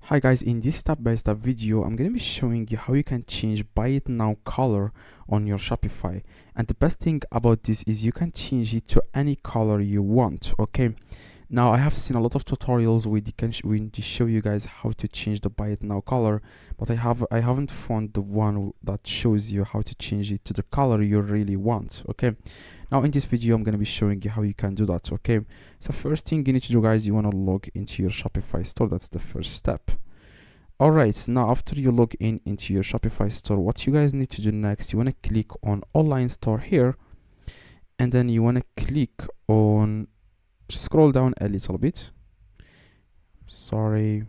Hi guys, in this step-by-step video, I'm going to be showing you how you can change buy it now color on your Shopify. And the best thing about this is you can change it to any color you want, okay? Now, I have seen a lot of tutorials where they show you guys how to change the buy it now color, but I haven't found the one that shows you how to change it to the color you really want, okay? Now, in this video, I'm going to be showing you how you can do that, okay? So first thing you need to do, guys, you want to log into your Shopify store. That's the first step. All right, now after you log in into your Shopify store, what you guys need to do next, you want to click on online store here, and then you want to click on, scroll down a little bit, sorry.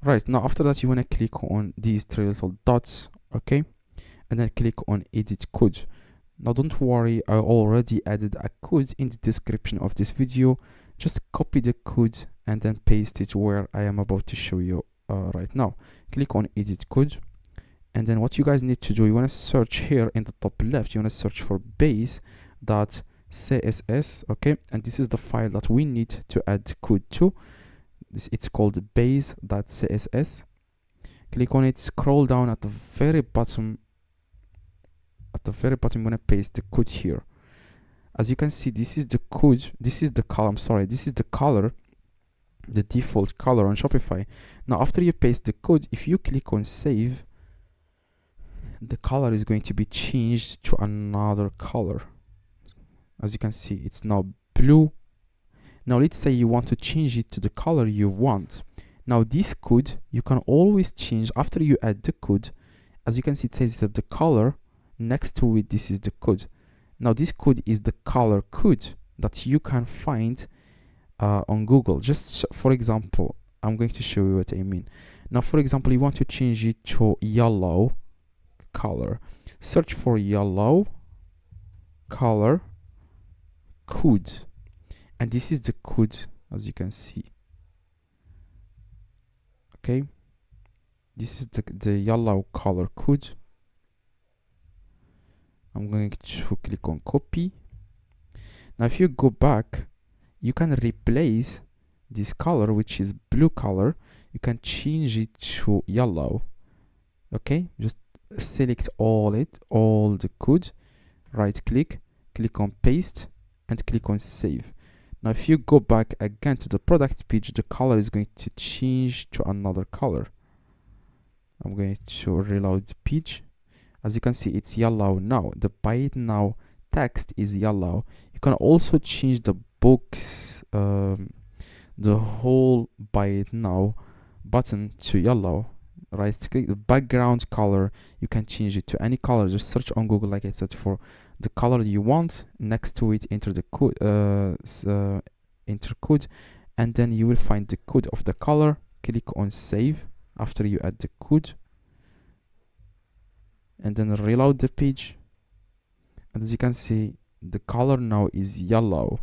Right, now after that you want to click on these three little dots, okay, and then click on edit code. Now don't worry, I already added a code in the description of this video. Just copy the code and then paste it where I am about to show you right now. Click on edit code, and then what you guys need to do, you want to search here in the top left, you want to search for base.css, okay, and this is the file that we need to add code to. It's called base.css. Click on it, scroll down at the very bottom. I'm going to paste the code here. As you can see, this is the code, this is the column, sorry, this is the color, the default color on Shopify. Now after you paste the code, if you click on save, the color is going to be changed to another color. As you can see, it's now blue. Now let's say you want to change it to the color you want. Now this code you can always change after you add the code. As you can see, it says that the color next to it, this is the code. Now this code is the color code that you can find on Google. Just for example, I'm going to show you what I mean. Now for example, you want to change it to yellow color. Search for yellow color code, and this is the code, as you can see. Okay, this is the yellow color code. I'm going to click on copy. Now if you go back, you can replace this color, which is blue color, you can change it to yellow. Okay, just select all the code, right click, click on paste, and click on save. Now if you go back again to the product page, the color is going to change to another color. I'm going to reload the page. As you can see, it's yellow now. The buy it now text is yellow. You can also change the box, the whole buy it now button to yellow. Right click, the background color, you can change it to any color. Just search on Google, like I said, for the color you want. Next to it, enter the code, enter code, and then you will find the code of the color. Click on save after you add the code, and then reload the page. And as you can see, the color now is yellow.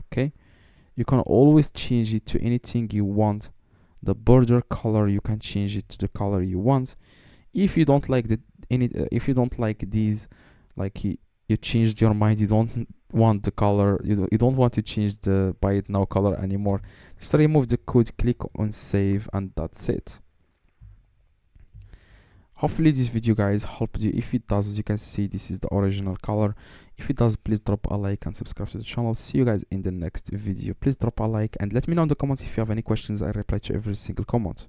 Okay, you can always change it to anything you want. The border color, you can change it to the color you want. If you don't like if you don't like these, like you changed your mind, you don't want the color, you don't want to change the buy it now color anymore, just remove the code, click on save, and that's it. Hopefully this video, guys, helped you. If it does, as you can see, this is the original color. If it does, please drop a like and subscribe to the channel. See you guys in the next video. Please drop a like and let me know in the comments if you have any questions. I reply to every single comment.